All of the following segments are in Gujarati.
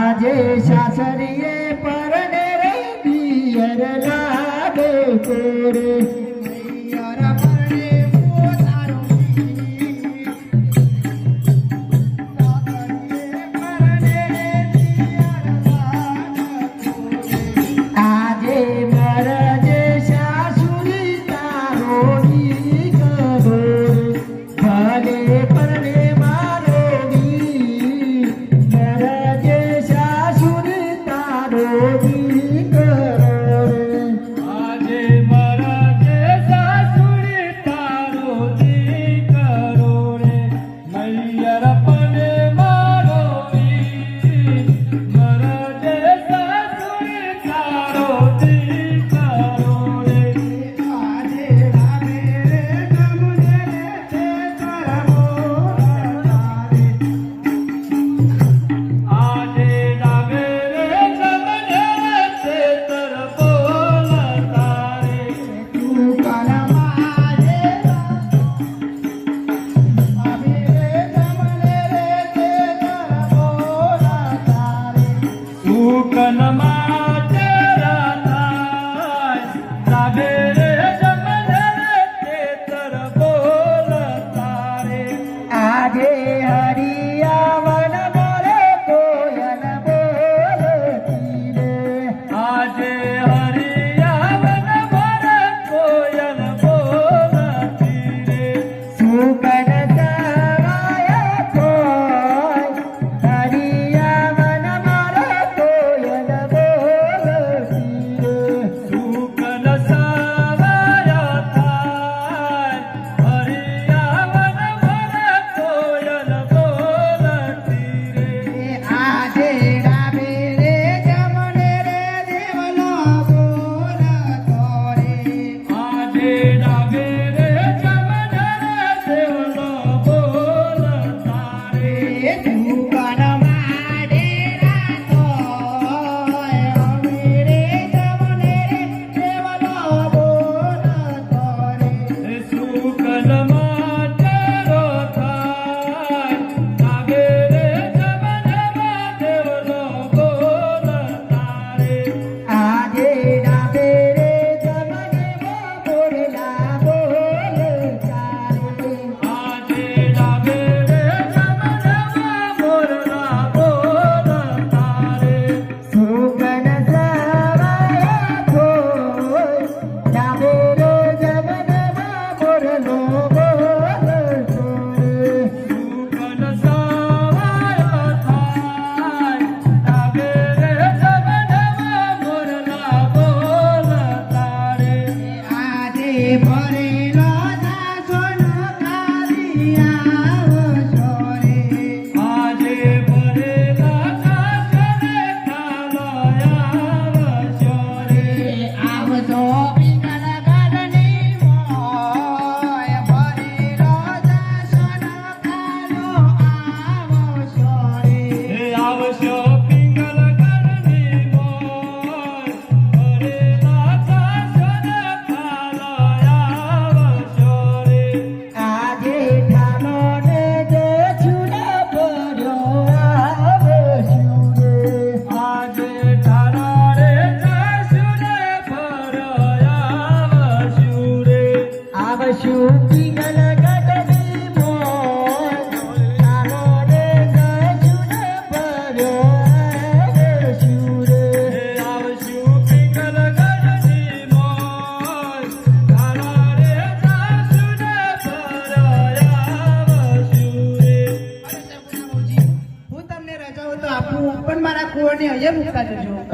આજે સાસરીએ પરને રે પિયર લાગે કોરે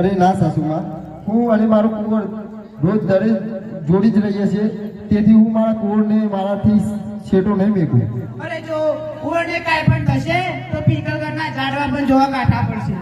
અરે ના સાસુમાં, હું અને મારો કુંવર રોજ દરે જોડી જ રહીએ છીએ, તેથી હું મારા કુંવરને મારાથી છેટો નહીં મેકું. અરે જો કુંવરને કાંઈ પણ થશે તો પીકલગઢના ઝાડવા પણ જોવા કાઢવા પડશે.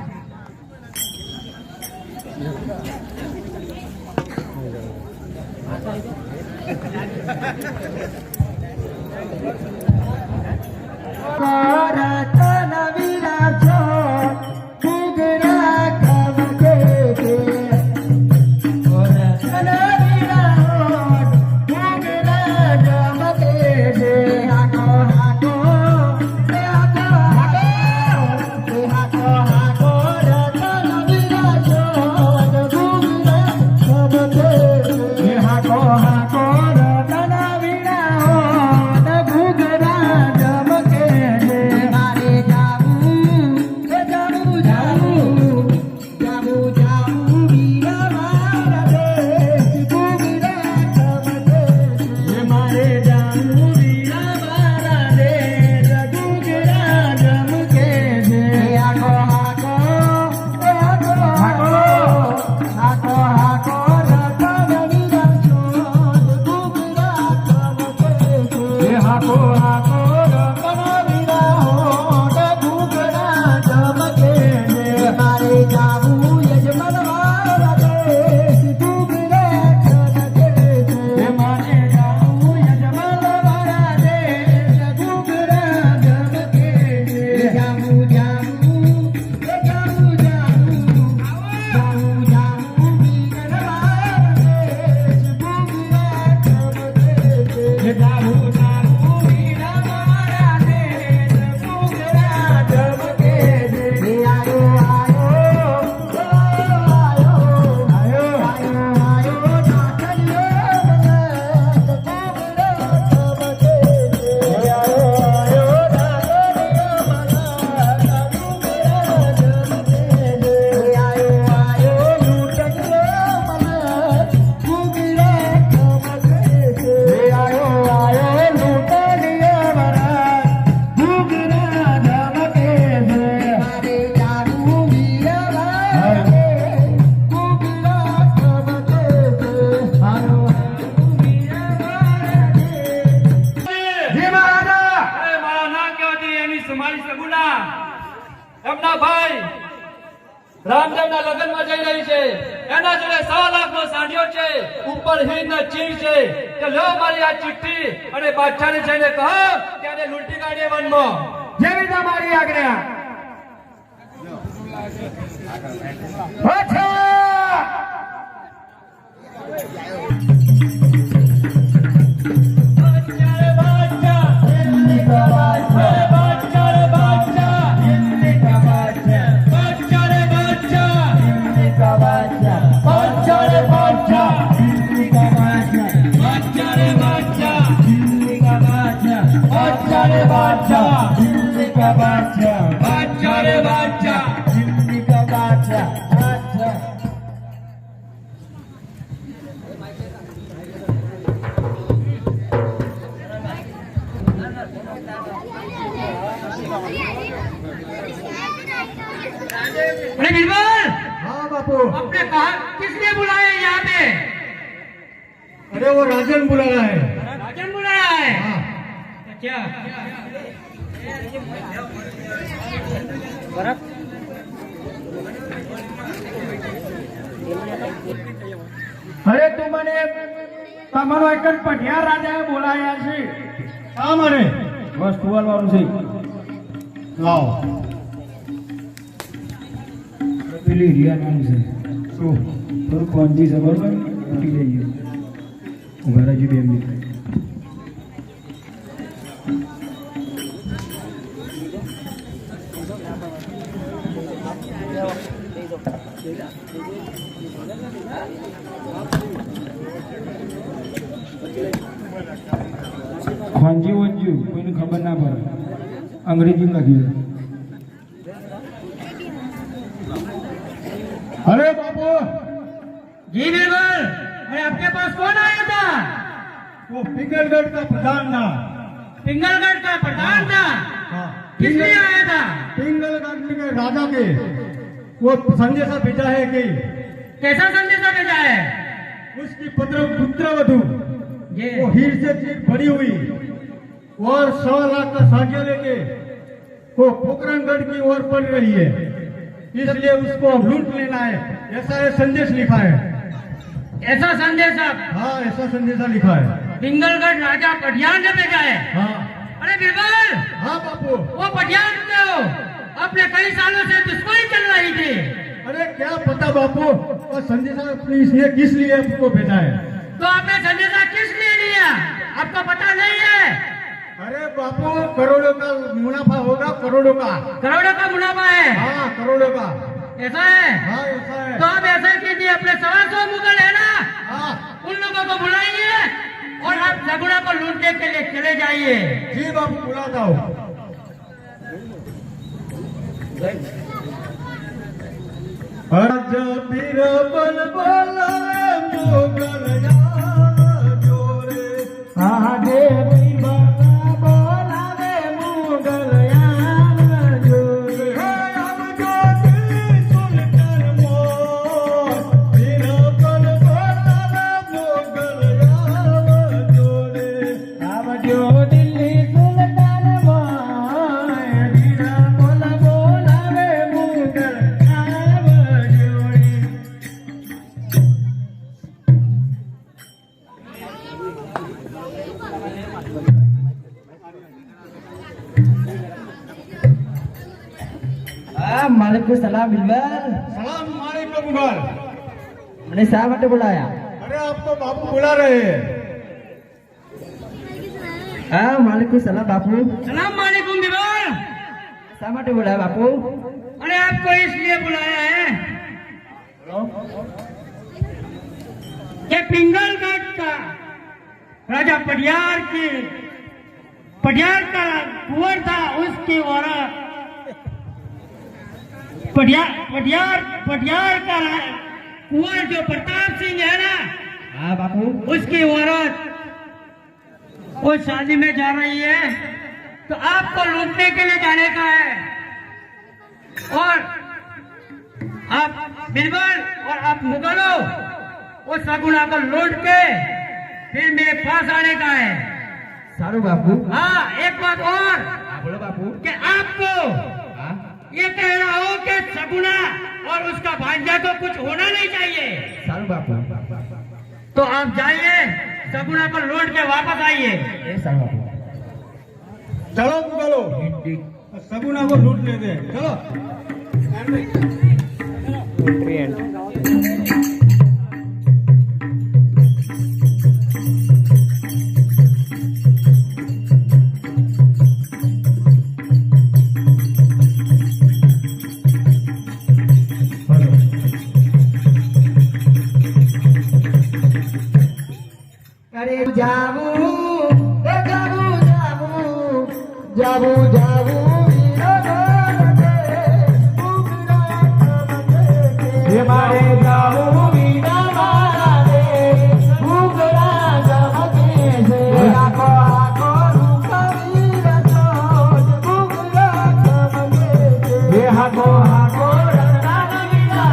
રામદેવના લગ્નમાં જઈ રહી છે, એના જોડે 1.25 લાખનો સાંઢિયો છે, ઉપર હિંદના ચીર છે કે લો મારી આ ચિઠ્ઠી અને બાદશાહને જઈને કહો કે આને લૂંટી કાઢીએ વનમાં. જેવી તમારી આજ્ઞા. અચ્છા अरे बीरबल, हाँ बापू. आपने कहा किसने बुलाया यहाँ पे? अरे वो राजन बुला रहा है. राजन बुलाया है? हाँ. क्या? અરે તું મને તમારો એક જ પઢિયાર રાજાએ બોલાયા છે. હા મને બસ ટુવાલ વાળું છે. લાવો. પેલી રિયા નામ છે. શું? થોડું કોંજી છે બરોબર, ઉઠી જઈએ. ઉભા રહેજો 2 મિનિટ. ખોંજી વંજુ કોઈને ખબર ના પડે, અંગ્રેજીમાં લખ્યું. अरे बापू जी बीरबल, अरे आपके पास कौन आया था? वो पिंगलगढ़ का प्रधान था. पिंगलगढ़ का प्रधान था? हाँ. किस लिए आया था? पिंगलगढ़ के राजा के वो संदेशा भेजा है कि कैसा संदेशा भेजा है? उसकी पुत्रवधू ये वो हीर से चीर भरी हुई और 1.25 लाख का साझा लेके वो पोखरणगढ़ की ओर पड़ रही है, इसलिए उसको लूट लेना है, ऐसा ये संदेश लिखा है. ऐसा संदेश आप हाँ, ऐसा संदेशा लिखा है. पिंगलगढ़ राजा पटियाल ने भेजा है? हाँ. अरे बीरबल, हाँ बापू. वो पटियाल क्यों हो? अपने कई सालों से दुश्मनी चल रही थी. अरे क्या पता बापू, वो संदेशा इसने किस लिए हमको भेजा है. तो आपने संदेशा किस लिए लिया? आपको पता नहीं है? अरे बापू, करोड़ों का मुनाफा होगा, करोड़ों का. करोड़ों का मुनाफा है? हाँ, करोड़ों का. ऐसा है? हाँ, ऐसा है. तो आप ऐसा कीजिए, अपने 125 मुगल है ना, हाँ. उन लोगों को बुलाइए और आप सगुना को लूटने के लिए चले जाइए. जी बाबू, बुलाता हूँ. आज बीरबल बोलावे मुगल यार जोरे. આજે બીરબલ બોલાવે મુગલ યાર જોડે. हे अब जो दिल्ली सुल्तान मोर, बीरबल बोलावे मुगल यार जोरे. આવજો દિલ્હી સુલતાન મોય, બીરબલ બોલાવે મુગલ યાર જોડે. मालिक सलाम बिरबल, सलाम वालेकुम मुगल. मैंने शा માટે बुलाया? अरे आपको बापू बुला रहे हैं. हाँ मालिक सलाम बापू. सलाम वालेकुम बीरबल. शा માટે बुलाया बापू? अरे आपको इसलिए बुलाया है कि पिंगलगढ़ का राजा पटियाल का कुंवर था, उसकी औरत पटियाल का कुंवर जो प्रताप सिंह है ना, हाँ बापू. उसकी औरत वो शादी में जा रही है, तो आपको लूटने के लिए जाने का है. और आप बीरबल और आप मुगलों वो सगुना को लूट के फिर मेरे पास आने का है. सारू बापू. हाँ, एक बात और हाँ बोलो बापू. कि आपको हाँ ये कहना हो कि सगुना और उसका भांजा को कुछ होना नहीं चाहिए। सारू बापू तो आप जाइए, सगुना को लौट के वापस आइए। ए सारू बापू चलो मुगलो सगुना को लूट लेते हैं, चलो। अरे जाऊ जाऊ जाऊ हे मारे जाऊ वीणा मारा दे घुघरा जमके से आको आको रूपी रचोट घुघरा जमके से हे हाको हाको रंगा वीणा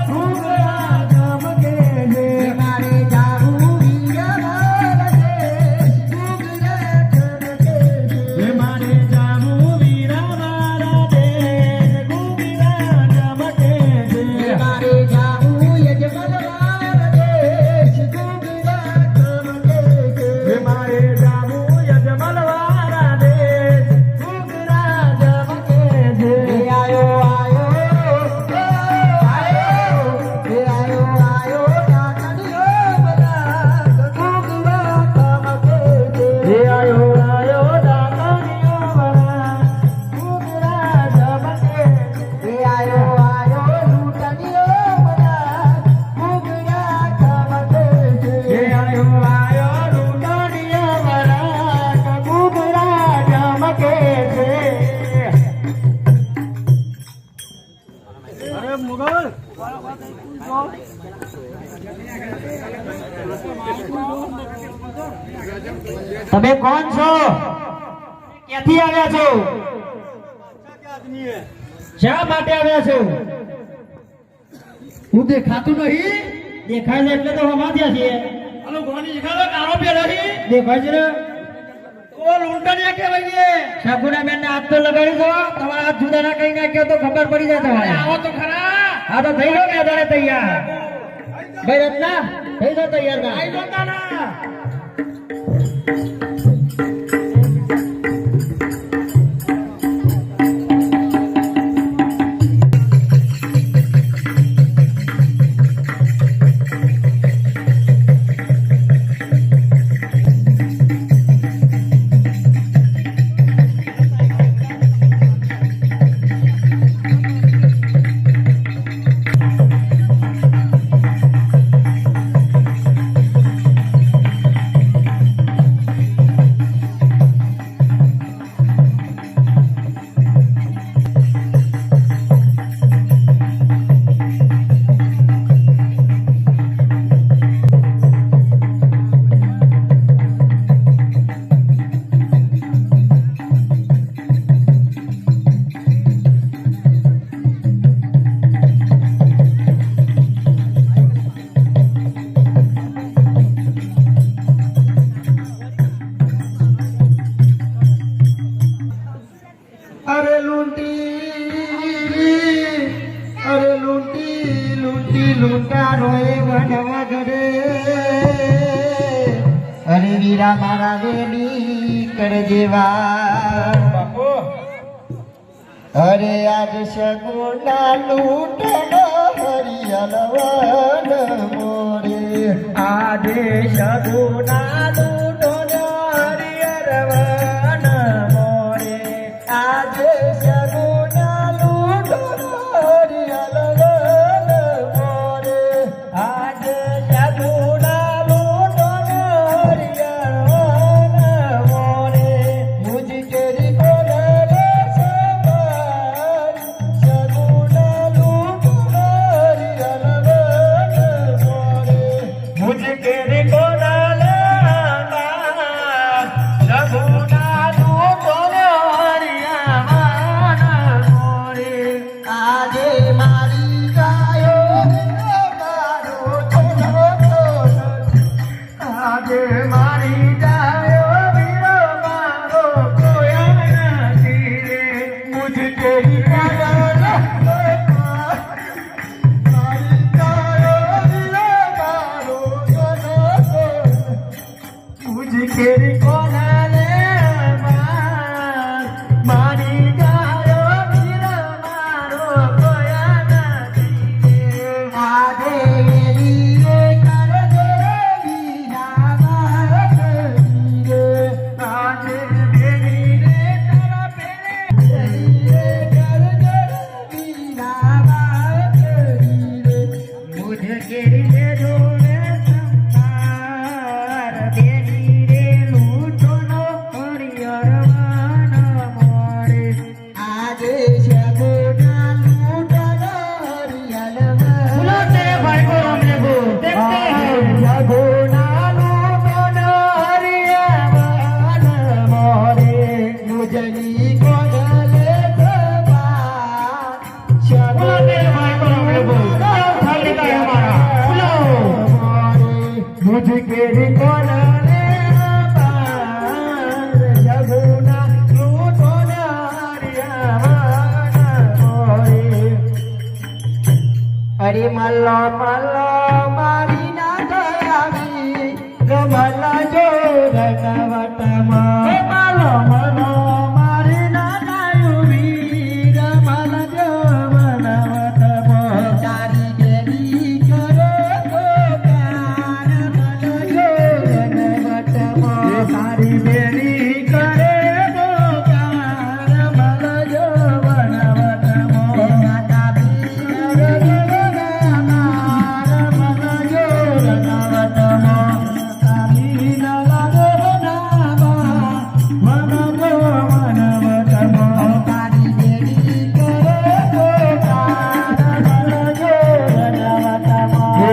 घुघरा जमके से मारे जाऊ वीरा मारा दे घुघरा जमके हे मारे जाऊ वीणा मारा दे घुघरा जमके से मारे जाऊ यजमान मारा दे घुघरा जमके हे मारे जाऊ यजमान वारा दे घुघरा जमके से आयो आयो आयो आयो नाचनियो बना घुघरा जमके हे आयो आयो डाकनियो बना घुघरा जमके ए आयो आयो लूटनियो बना घुघरा जमके हे आयो आयो लूटनियो बना घुघरा जमके से अरे मुगल તમે કોણ છો ક્યાંથી આવ્યા છો क्या आदमी है? શા માટે આવ્યા છો હું દેખાતું નહીં દેખાય છે એટલે તો હમાથ્યા છીએ અલો ગોની જગાડો કારો પેલો હી દેખાય છે ને ઓ લૂંટણીયા કહેવાય શકુના બેન ને હાથ તો લગાડી દો તમારા હાથ જુદા ના કઈ નાખ્યો તો ખબર પડી જાય તમારે આવો તો ખરા હા તો થઈ ગયો મેદાને તૈયાર ભાઈ રત્ના થઈ ગયો તૈયાર ના આઈ જોતા ના અરે વીરા મારા વેલી કર દેવા અરે આજ સગુના લૂટનો હરિયલ વન મોરે આજે સગુના લૂટનો હરિયલ વન મોરે આજે સગુના લૂટનો હરિયલ વન મોરે આજે સગુના લૂટનો હરિયલ વન મોરે મુજ કેરી કોલરે સગુના લૂટનો ઘેરી લેજો રે સંસાર દેવી રે લૂંટોનો હરિહર વાન મોરે આજે શગુના લૂંટનો હરિહર बोलो तेरे भाई को राम ने को देखते हैं શગુના લૂંટનો હરિહર વાન મોરે મુજની કોડલે बोलो तेरे भाई को राम ने को खाली का है हमारा बोलो मुझ केरी कोना रे पार जगुना लूटो नारिया मोरे अरे मल्लो मल्लो मारी ना दयावी रमला जो रनवटमा मल्लो मल्लो मारी ना दयावी रमला जो रनवटमा तारी देवी करे को प्यार मल्लो जो रनवटमा तारी देवी करे को प्यार मल्लो जो रनवटमा माता बीर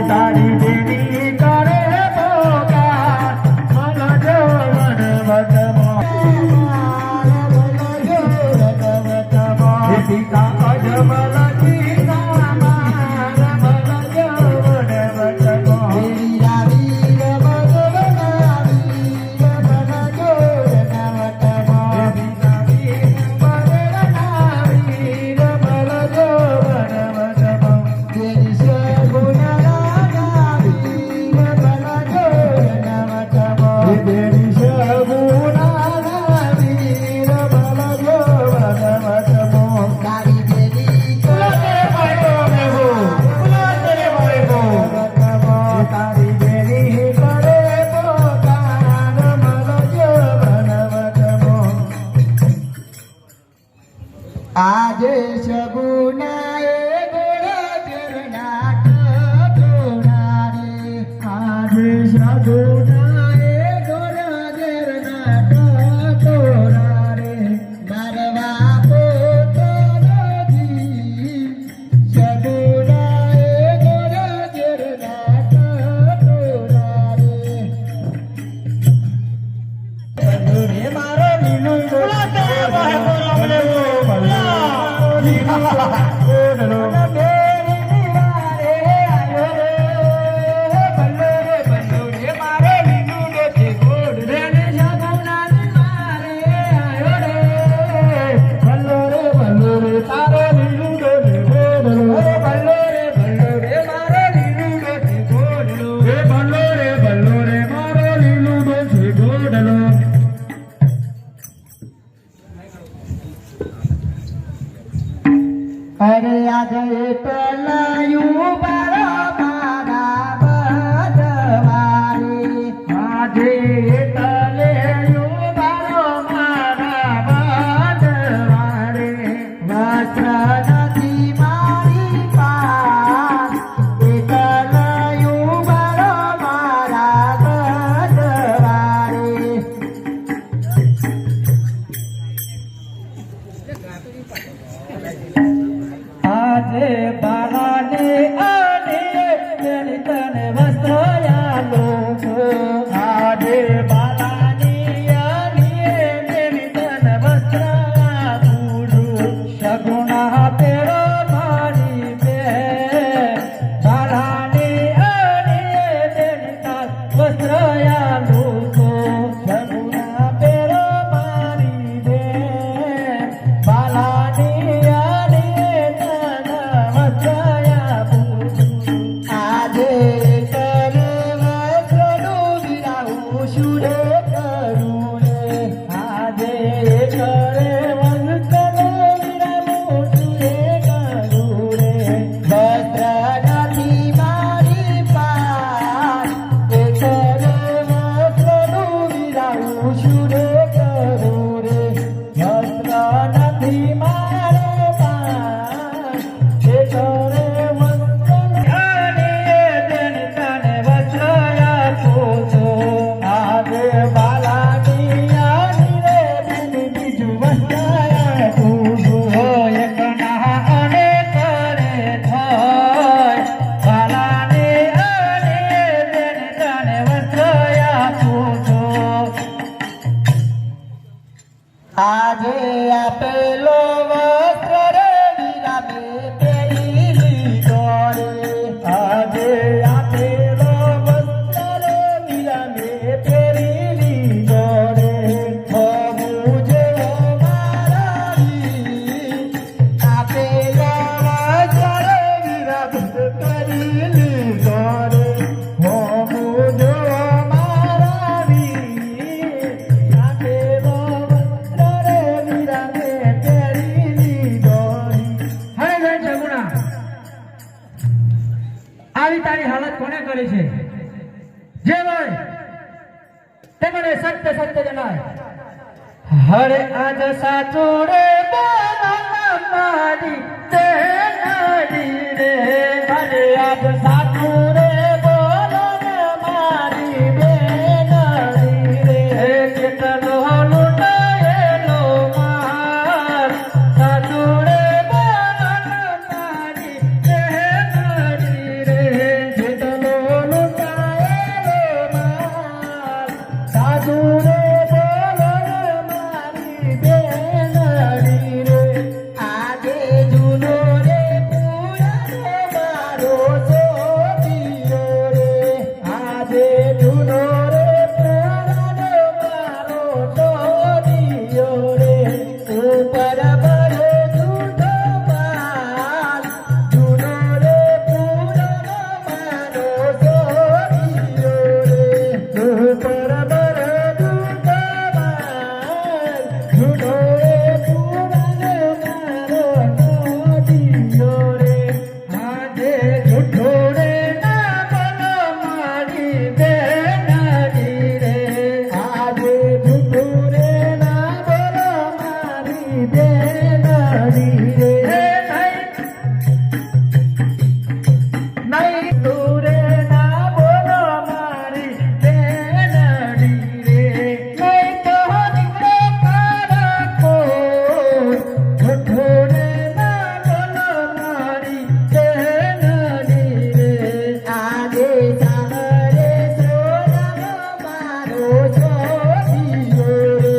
તારી દેવી કરે પોકાર મન જો વનવટમાં પિતા અજમલ સીતા માર મન જો વનવટમાં વીરા વીર ભગવના વીર મન જો વનવટમાં પિતા વીર ભગવના વીર મન જો વનવટમાં તેરી સગુના तेरी शगुना वीर बल जो वनवटमो तारी देवी बोलो तेरे भाई को राम ने को बोलो तेरे भाई को तारी देवी करे पोकार मल जो वनवटमो આજે શગુનાએ ગોળા ઘરના ટોળારે આજે શગુનાએ ગોળા ઘરના ટોળારે મારવા પોતાનો જીવ શગુનાએ ગોળા ઘરના ટોળારે બંધુરે મારો લીલું बोलो तेरे भाई को राम ने को बोलो મારે આવી તારી હાલત કોને કરી છે? જે હોય તે મને સત્ય સત્ય જણાય. હરે આજ સાચું રે મારી તેનારી રે, હરે આજ સાચું રે મારી બેનારી રે, કેટલો લૂંટાયેલો માર, સાચું રે મારી બેનારી રે, કેટલો લૂંટાયેલો માર, સાચું રે આજે જૂનો રે પુરાણો મારો સોદિયો રે, આજે જૂનો રે પુરાણો મારો સોદિયો રે, ઉપર બળો જૂઠો માર, જૂનો રે પુરાણો મારો સોદિયો રે, ઉપર બળો જૂઠો માર, જૂનો રે પુરાણો મારો સોદિયો રે, આજે જૂઠો રે ના બોલો મારી બેનારી રે, આજે જૂઠો રે ના બોલો મારી બેનારી રે, નહીં દૂરે ના બોલો મારી બેનારી રે, નહીં તો નીકળો કારકો, જૂઠો રે ના બોલો મારી બેનારી રે, આજે સાવરે સોનાનો મારો સોદિયો રે,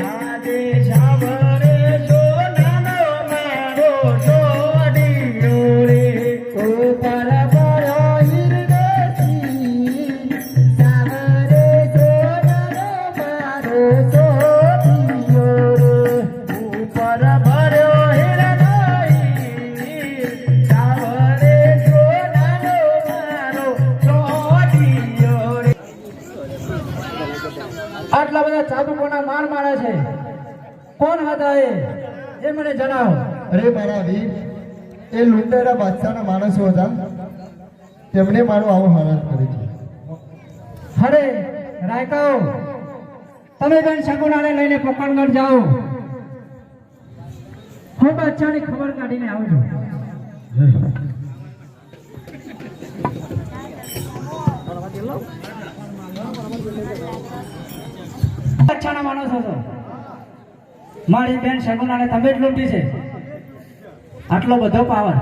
આજે સાવરે સોનાનો મારો સોદિયો રે, ઉપર પડ્યો હિરદેશી, સાવરે સોનાનો મારો સોદિયો રે, ઉપર પડ્યો હિરદેશી, સાવરે સોનાનો મારો સોદિયો રે. આટલા બધા ચાબુ કોના માર મારે છે? કોણ હતા એ મને જણાવો. અરે મારા વીર, એ લૂંટાયેલા બાદશાહના માણસો હતા, તેમણે મારું આવું હાલત કરી છે. હરે રાયકાઓ, તમે બેન શકુનાને લઈને પોકરણગઢ જાઓ. હું બાદશાહની ખબર કાઢીને આવજો. બાદશાહના માણસ હતો. મારી બેન શકુનાને તમે જ લૂંટી છે. આટલો બધો પાવર.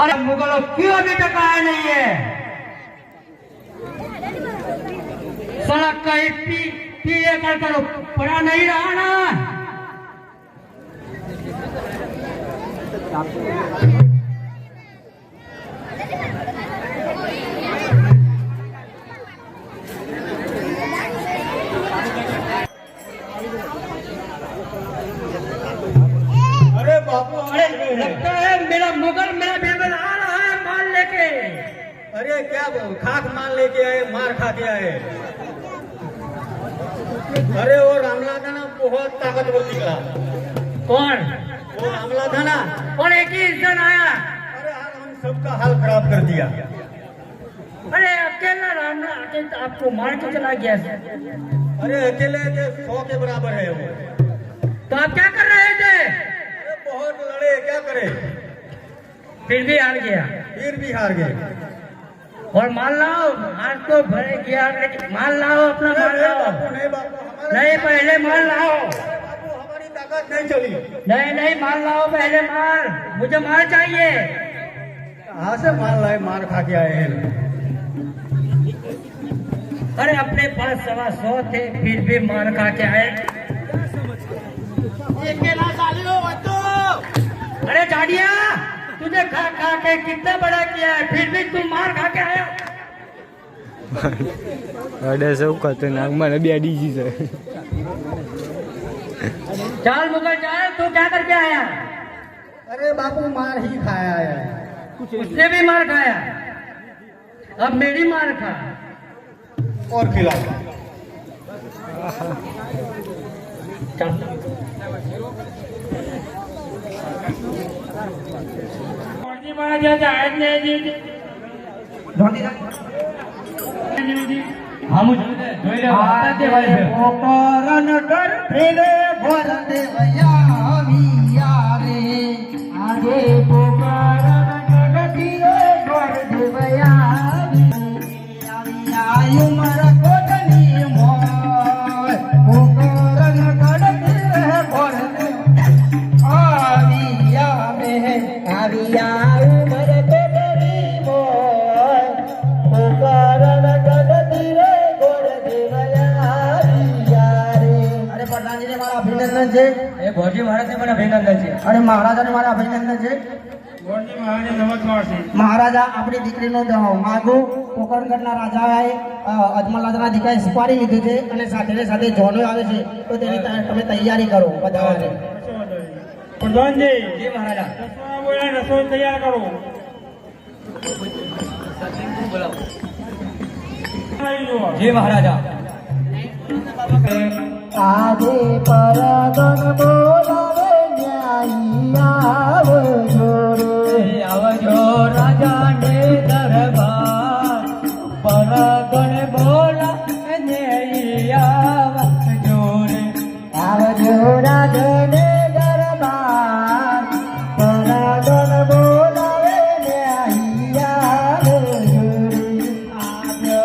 और मुगलों क्यों अभी तक आए नहीं है? सड़क कहीं पीए कर पड़ा नहीं रहा ना। अरे बापू अरे लगता है मेरा मुगल मेरा बीरबल आ रहा है माल लेके। अरे क्या खाक मान लेके आए, मार खा के आए। अरे वो रामला था ना, बहुत ताकतवर निकला। कौन? वो रामला था ना। और एक ही इंसान आया। अरे हाल हम सबका हाल खराब कर दिया। अरे अकेला रामला आके तो आपको मार के चला गया। अरे अकेले के 100 के बराबर है वो। तो आप क्या कर रहे थे? अरे बहुत लड़े, क्या करे, फिर भी हार गया। फिर भी हार गए। और माल लाओ, हार तो भरे गया लेकिन माल लाओ, अपना माल नहीं लाओ। बापू, नहीं बापू, नहीं, पहले माल लाओ। बापू हमारी ताकत नहीं चली। नहीं नहीं, माल लाओ पहले माल, मुझे माल चाहिए। कहाँ से माल लाए, मार खा के आए हैं। अरे अपने पास 125 थे, फिर भी मार खा के आए। अरे झाड़िया, तुझे खा खा के कितना बड़ा किया है, फिर भी तू मार खा के आया। अरे सब खतरनाक, मैंने भी अड़ी है। चाल मुगल चाल, तू क्या करके आया? अरे बापू मार ही खाया है। उसने भी मार खाया, अब मेरी मार खा। और खिला। પોકરણ કર ફેરે ભર દેવયા વિયારે આજે પોકરણ ગગડીએ ભર દેવયા આયુ મર કોટની મોય પોકરણ ગગડીએ ભર આવિયા મે આવિયા ઉમર કોટની મોય પોકરણ ગગડીએ ભર દેવયા વિયારે અરે પ્રધાનજીને મારા અભિનંદન છે એ ભોજી મહારાજને મને અભિનંદન છે. અરે મહારાજાને મારા અભિનંદન છે. મહારાજા આપણી દીકરીનો માગું પોકરણગઢના રાજાએ અજમલરાજાના દીકરાએ સ્વીકારી લીધું છે અને સાથે ને સાથે જોનો આવે છે તો તેની તમે તૈયારી કરો વધારવાની. પ્રધાનજી, જી મહારાજા. રસોઈ તૈયાર કરો. જી મહારાજા. આજે પરગણ બોલાવે ન્યાયી આવજો રે આવજો રાજાને દરબાર, પરગણ બોલા ને આવજો રે. આવજો રાજને દરબાર પરગણ બોલાવે ન્યાયી આવજો રે. આવજો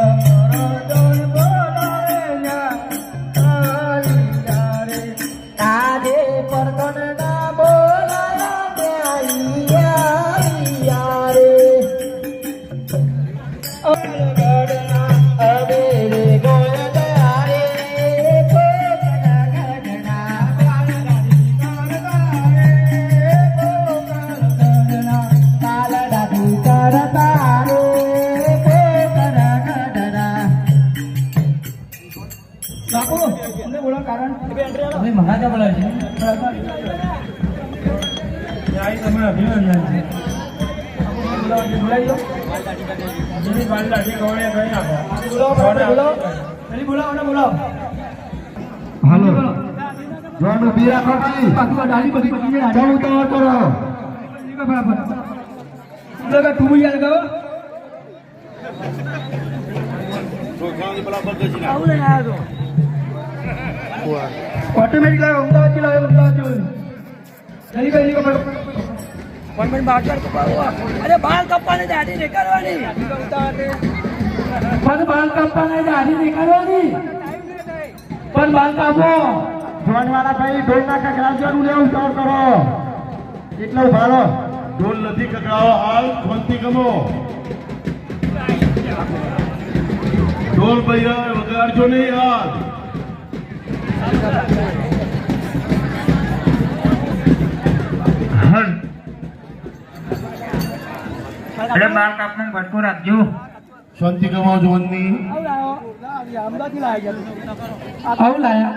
પરગણ બોલાવે ને આવ્યા રે. આજે પરગણ ના બોલાયા ન્યાયી આવ્યા રે. પરગણના અબેરે ગોયલા રે પોકરણગઢના કાલડાથી કરતા રે પોકરણગઢના. બાપુ તમને બોલો કારણ તમે મહારાજા બોલાવે છે. તમને અભિનંદન છે. બોલાવી દો. જેની બાલદાઢી ગવળે ગઈ આપો. બોલાવો ને બોલાવો. હાલો જોવાનું બીરા ખોટી બાકી આ ડાળી બધી બધી છે. ચાલુ તો કરો. બરાબર. લગા તું યાર ગયો. ઓટોમેટિક લાવો, અમદાવાદ લાવો, અમદાવાદ જોઈ. જલ્દી ભાઈ નીકળો. અરે બાલ કપ્પાને દાઢી નહીં કરવાની. પણ બાલ કાપવાના દાઢી નહીં કરવાની. પણ બાલ કાપો. જોનવાળા ભાઈ ઢોલના કકડા જરૂર લેવું સ્ટોર કરો. એટલો ભાડો ઢોલ નથી કકડાવા, હાલ શાંતિ ગમો. ઢોલ ભાઈ વગાડજો નહીં હાલ. અરે બાર કાપનું ભટકો રાખજો. શાંતિ ગમાવ જોવાની. આવું લાયા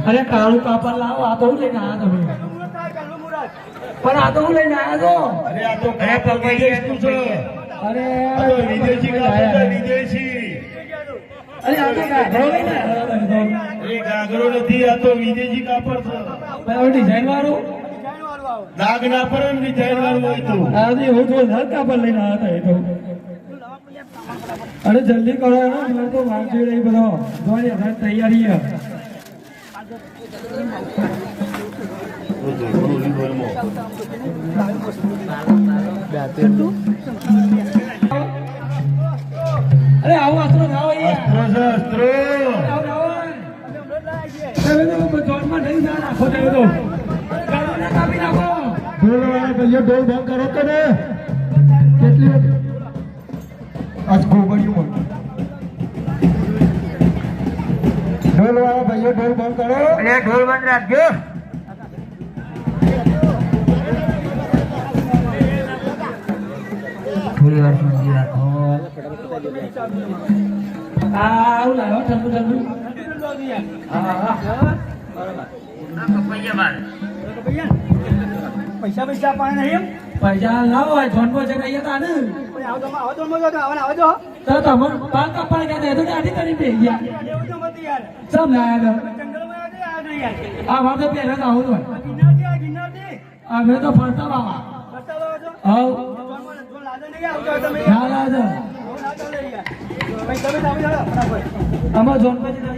અરે કાળું કાપડ લાવો આ તો હું લઈને આવ્યા તમે પણ આ તો હું લઈને આવ્યા છો અરે આ તો કાપડ વિદેશનું છે. અરે આ તો વિદેશી કાપડ છે, વિદેશી. અરે આ તો ગાઘરો લઈને આવ્યા એ ગાગરો નથી, આ તો વિદેશી કાપડ છે. ડિઝાઇન વાળું દાગ ના પડે ને ડિઝાઇન વાળું હોય તો. આજે હું તો હર કાપડ લઈને આવ્યા હતા એ તો અરે જલ્દી કરો ને મને તો વાંચી રહી બધો જોવાની હજાર તૈયારી છે. અરે આવો અસ્ત્રો ખાઓ અસ્ત્રો છે, અસ્ત્રો. જોનમાં નહીં ના નાખો તમે તો કાપી નાખો. ઢોલ વાળા ભાઈઓ ઢોલ બંધ કરો તો ને. કેટલી આજ ગોબડિયું ઢોલ વાળા ભાઈઓ ઢોલ બંધ કરો. અરે ઢોલ બંધ રાખજો. થોડી વાર સમજી રાખો. આવું લાવો ઠંડુ ઠંડુ પૈસા પાણી નહીં. પૈસા લાવો જોનમાં છે કહીએ તાને તો તમે પાક કપાળ ગયા તો આઠી કરી દે ગયા સમ લાયા આ વાત તો પહેલા તો આવું હોય અમે તો ફરતા બાબા હવ ના લાજો અમાર જોન પછી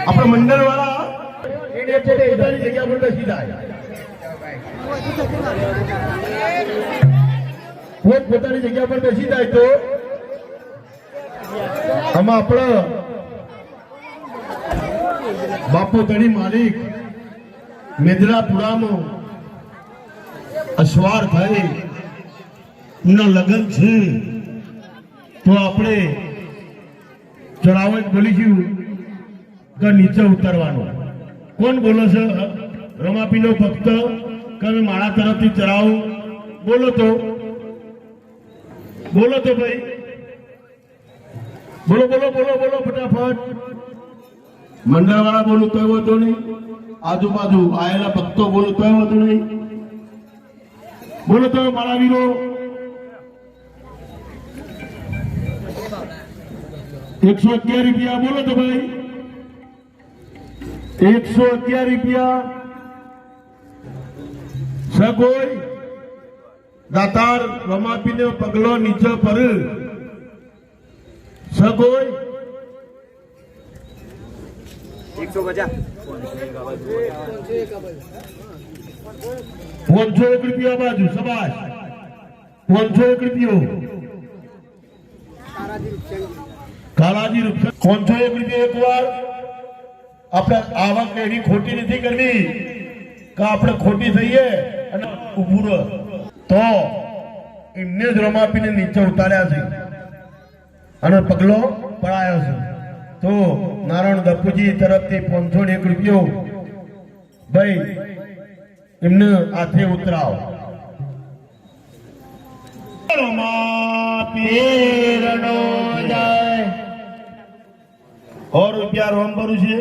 આપણા મંડળ વાળા એને પોતાની જગ્યા પર બેસી જાય. પોતાની જગ્યા પર બેસી જાય તો આમાં આપણા બાપુ તણી માલિક મેદરાપુરામાં અશ્વાર થઈ ના લગ્ન છે તો આપણે ચડાવટ બોલીશું કે નીચે ઉતરવાનું. કોણ બોલે છે? રમાપીનો ભક્ત કવિ માળા તરફથી ચરાવું. બોલો તો ભાઈ, બોલો બોલો બોલો બોલો ફટાફટ. મંડળવાળા બોલું તોય વાંધો નહીં, આજુબાજુ આયેલા ભક્તો બોલું તોય વાંધો નહીં. બોલો તો મારા વીરો. 111 રૂપિયા બોલો તો ભાઈ, 111 રૂપિયા. સગોઈ દાતાર રમાપીને પગલો નીચે પર સગોઈ 501 રૂપિયા બાજુ સબાશ. 501 રૂપિયો કાલાજી રૂપિયા 501 રૂપિયા. એક વાર આપણે આવક એની ખોટી નથી કરવી કે આપણે ખોટી થઈએ અને ઉભું રહે તો એમને જ રમાપીને નીચે ઉતાર્યા છે અને પગલો પડાયો છે. તો નારાયણ દપુજી તરફથી 501 રૂપિયો ભાઈ એમને હાથે ઉતરાવ. રમાપીરનો જય. 100 રૂપિયા રોમ ભરું છે.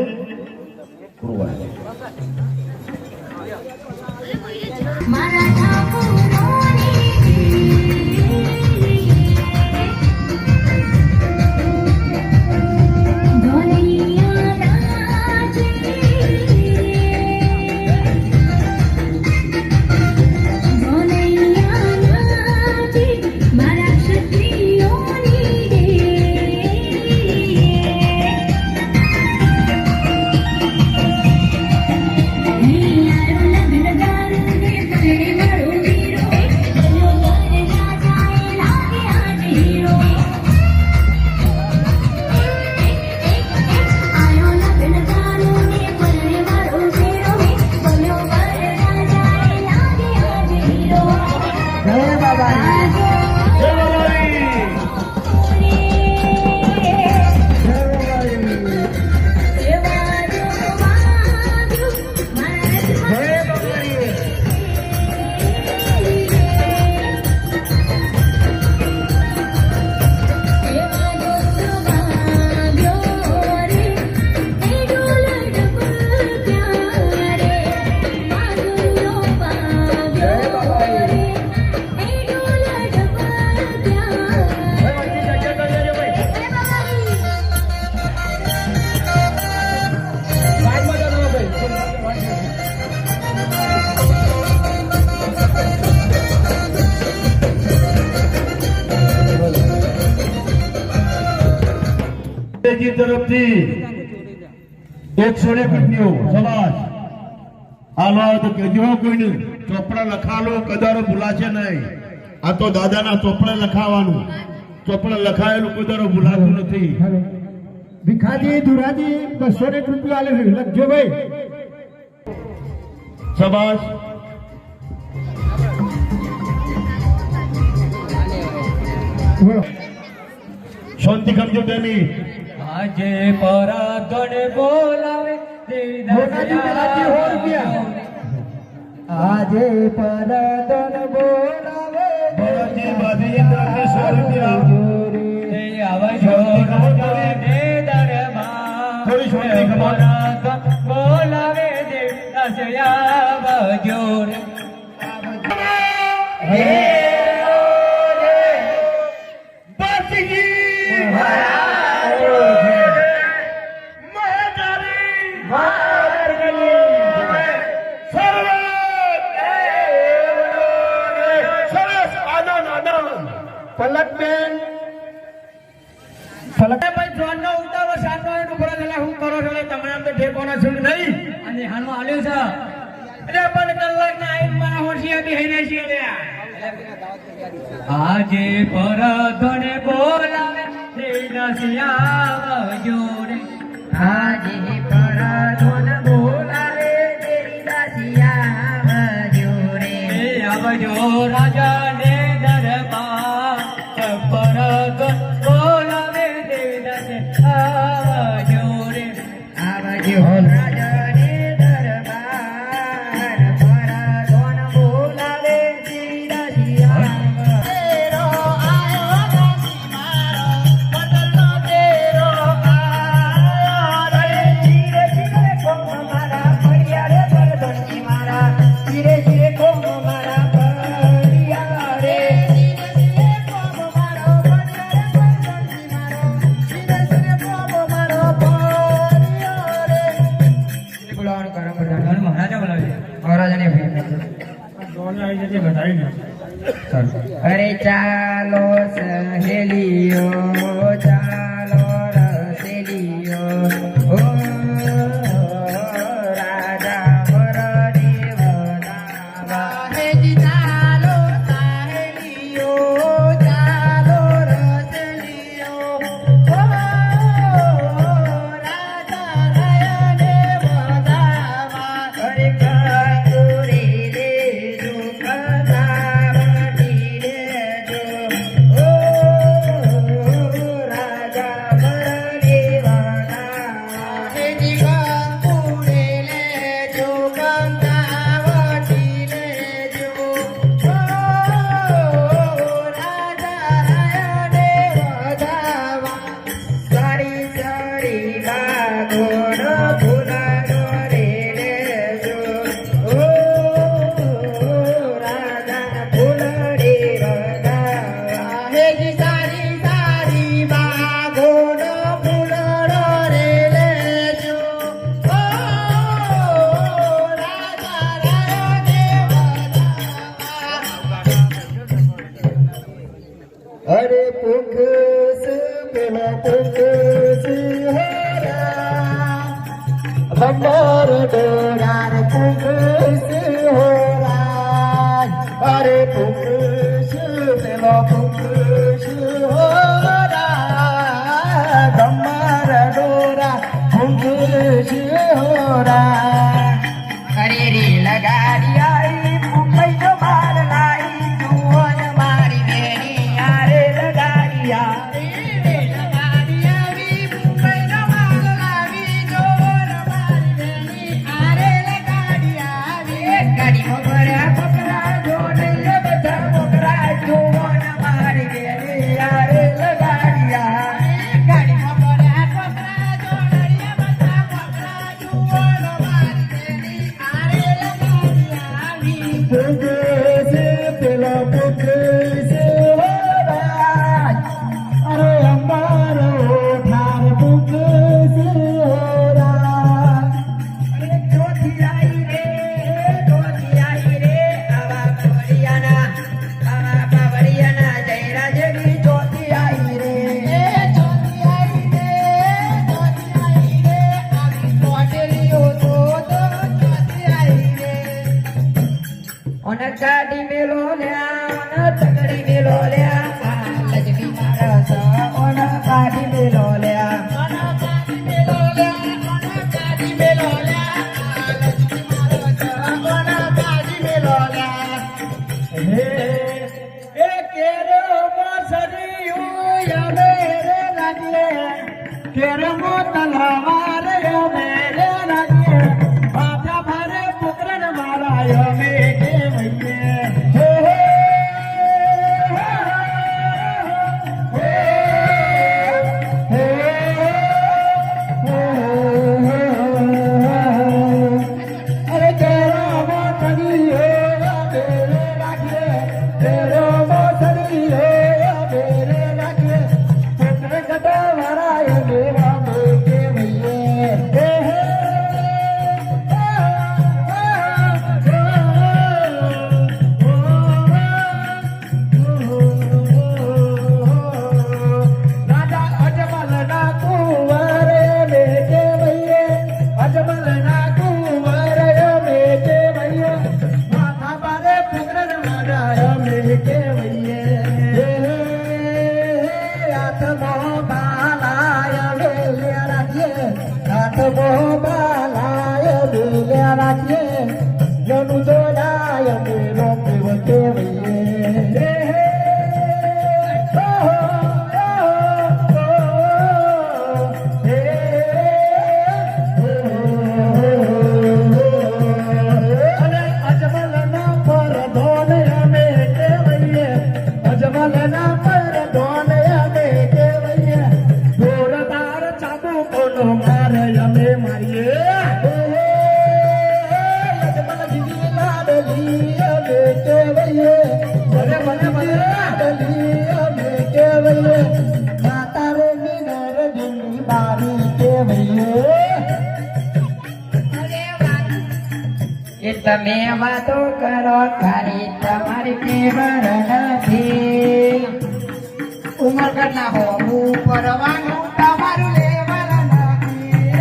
મારા ઠાકોરોની તરફથી 101 રૂપિયો સબાશ. હાલો તો કેજો કોઈને ચોપડા લખાલો કદારો ભૂલાશે નહીં. આ તો દાદાના ચોપડા લખાવાનું, ચોપડા લખાયેલું કદારો ભૂલાતું નથી. ભીખાજી દુરાજી 201 રૂપિયા આલે લખજો ભાઈ. સબાશ. શાંતિ કરજો બેની. આજે પરાધન બોલાવે આજે પરાધન બોલાવે ભરતજી બાધી 100 રૂપિયા. આવજો દરબાર થોડી શાંતિ કરો. બોલાવે આવજો પલકબેન ભાઈ જોનનો ઉતારો સાતો એનું પર એટલે હું કરો છો તમને આમ તો ઠેકોના છું નહીં અને હાલમાં આલ્યો છે એટલે પણ કલાક ના આઈ મારા હોશિયા બી હઈને છે લે આજે પરધને બોલાવે દેવદાસિયા આવજો રે આજે પરધન બોલાવે દેવદાસિયા આવજો રે આવજો રાજા ને દરબાર પરધન બોલાવે દેવદાસિયા આવજો રે આવજો રાજા ને દરબાર બોલાવાનું કારણ બધા અને મહારાજા બોલાવે મહારાજાને ભાઈ અરે ચાલો સહેલીઓ ચાલો રસેલીઓ ઓ રાજા વરણી વદાવા હે જી ચાલો સહેલીઓ ચાલો રસેલીઓ ઓ રાજા રયને વદાવા અરે કંદુરી દેજો કદાવતી દેજો ઓ રાજા વરણી વદાવા હે જી કંદુરી લેજો કદાવતી લેજો ઓ રાજા રયને વદાવા સારી સારી બાગોડ ફૂલાનો રે લેજો ઓ રાજા ફૂલડી વદાવા હે જી સારી સારી બાગોડ ફૂલડો રે લેજો ઓ રાજા રાયને વદાવા અરે પુખસ પેલો પુખસ હોરા ભંડાર ડોરાર પુખસ હોરા અરે પુખસ પેલો પુખસ હોરા ભંડાર ડોરા પુખસ હોરા અરે રે લગાડી આઈ મુંબઈ નો માર લાઈ જુઓન મારી બેની આરે લગાડી આવી રે લગાડી આવી મુંબઈ નો માર લાવી જુઓન મારી બેની આરે લગાડી આવી ગાડી મોગરા મોગરા જોડે બધા મોગરા જુઓન મારી બેની આરે લગાડી આવી ગાડી મોગરા મોગરા જોડે બધા મોગરા જુઓન મારી બેની આરે લગાડી આવી પુગસ પેલા પુગસ હોરા અરે અમારો ઠાર પુગસ હોરા અરે ચોથી આઈ રે આવા બાવળિયાના જયરાજની ચોથી આઈ રે ચોથી આઈ રે આવી ચોટેલીઓ તો ચોથી આઈ રે ઓન ગાડી મેલો લ્યા ઓન તગડી મેલો લ્યા લજવી મારસ ઓન ગાડી મેલો લ્યા ઓન ગાડી મેલો લ્યા ઓન ગાડી મેલો લ્યા લજવી મારસ ઓન ગાડી મેલો લ્યા હે એ કેરો મોસરીયું યાને રે લાગે કેરો મો તલવાર યાને રે લાગે માથા ભરે પુત્રન મારા યમે કે ભઈએ હે હે એ તમે વાતો કરો ખાલી તમારી ફેવર નથી ઉમર કરના હોવું પરવાનું તમારું લેવલ નથી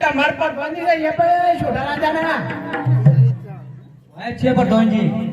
તમાર પર બંધી રહી ભાઈ છોટા રાજાના છે પ્રધાનજી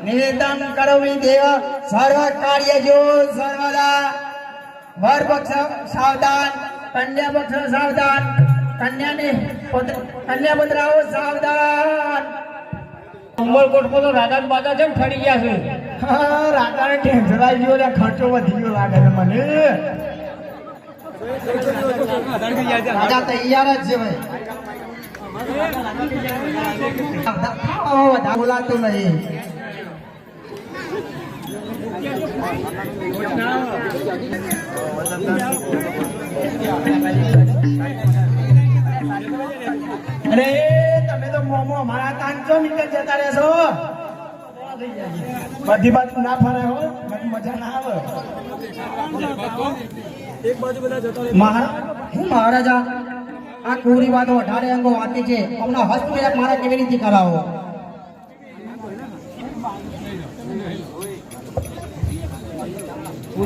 નિવેદન કરોમી દેવ સર્વ કાર્ય જો સર્વદા વર પક્ષ સાવધાન કન્યા પક્ષ સાવધાન કન્યા પુત્રાઓ સાવધાન ઉમરકોટ માં તો રાધા બાધા છે ઠરી ગયા છે હા રાધાને ટેન્શન આવી ગયો ને ખર્ચો વધી ગયો લાગે છે મને રાધા તૈયાર જ છે ભાઈ બોલાતું નહીં અરે તમે તો મોમો મારા 500 મીટર જતા રહેશો બધી બાજુ ના ફરે હો મજા ના આવે એક બાજુ બધા જતા મહારાજા આ કોરી વાતો 18 અંગો વાંચી છે હમણાં હસ્તપ્રયાગ મારા કેવી રીતે કરાવો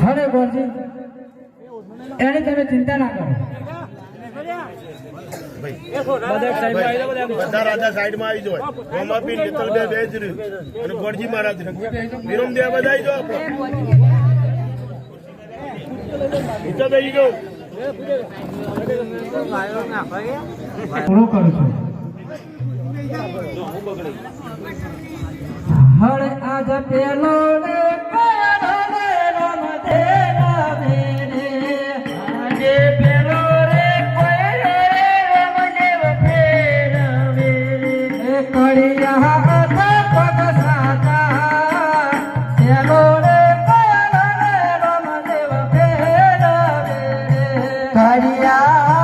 અરે ગોરજી એની તમે ચિંતા ના કરો બધા રાજા સાઈડ માં આવી જાય રોમાપી નીતલ બે જ રહ્યું અને ગોરજી મહારાજ વિરમ દેવા બધા આવી જાઓ નીચે બેસી જાઓ પૂરો કરું છું હરે આજ પેલો રે પેલો રે રમ દેવા મેરે આજે પેલો રે કોઈ રમ દેવ ફેરવે એ કળિયા હાથ પગ સાતા પેલો રે પેલો રે રમ દેવ ફેરવે કળિયા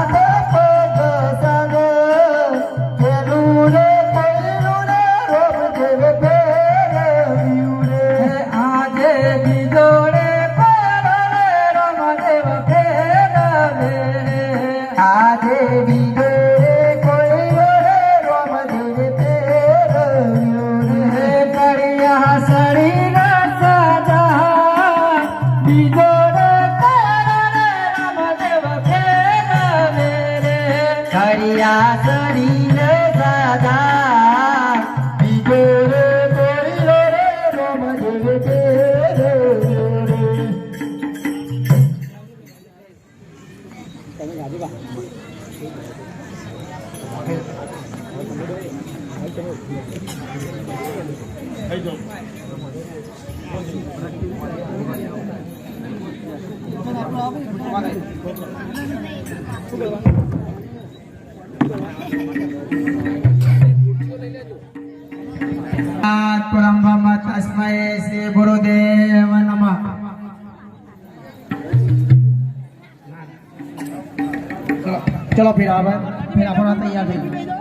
तस्मै श्री गुरुदेव नमः ચલો ફિર આપણે તૈયાર થઈ ગયું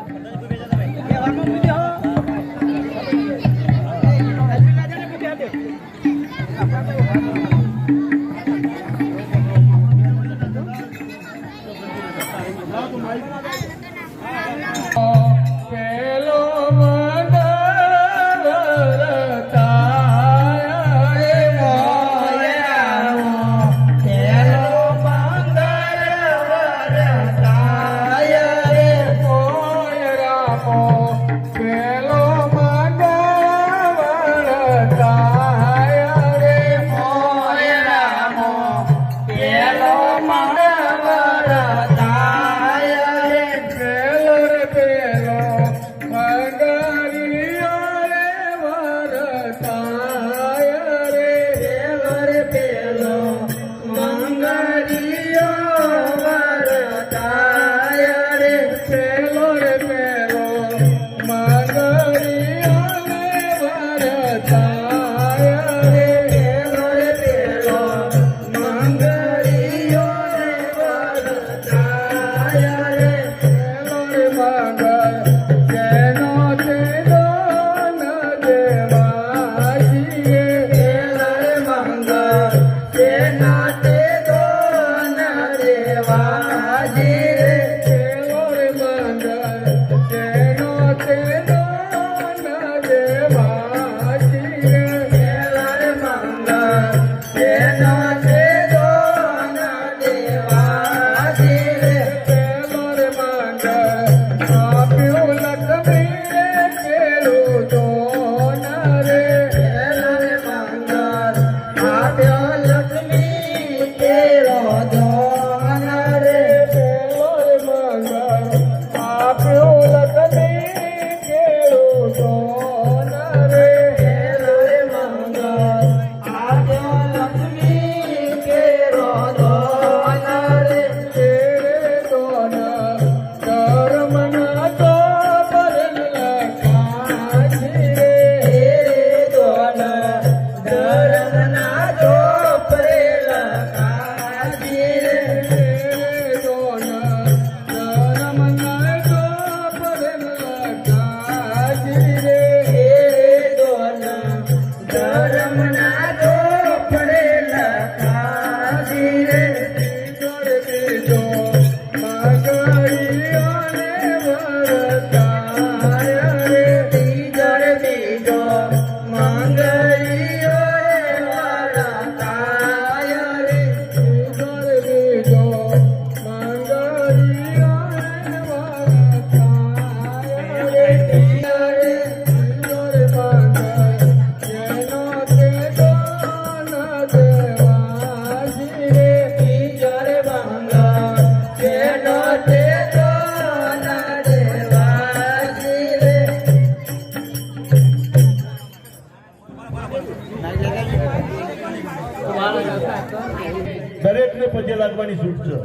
દરેકને પગે લાગવાની છૂટ છે.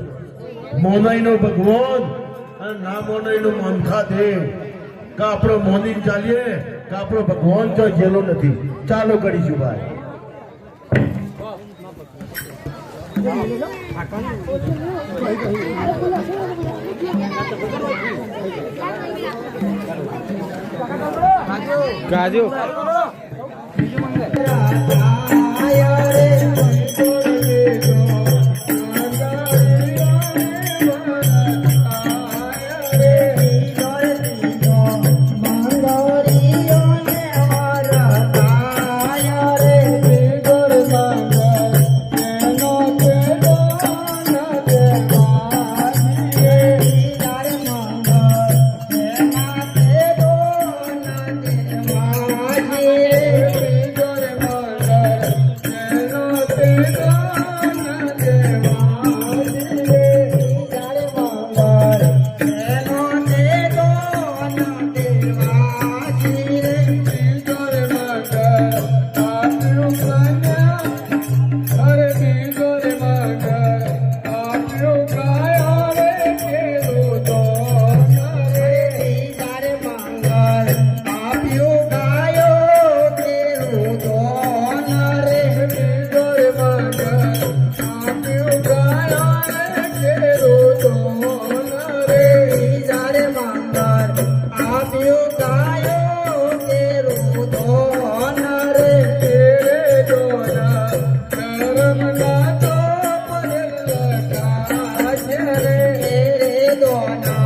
મોનાઈનો ભગવાન અને ના મોનાઈનો મનખા દેવ. કા આપણો મોની ચાલીએ કા આપણો ભગવાન તો જેલો નથી. ચાલો કરીશું ભાઈ. ગાજો Hello. ગાયો કેરું ધોન રે રે દોના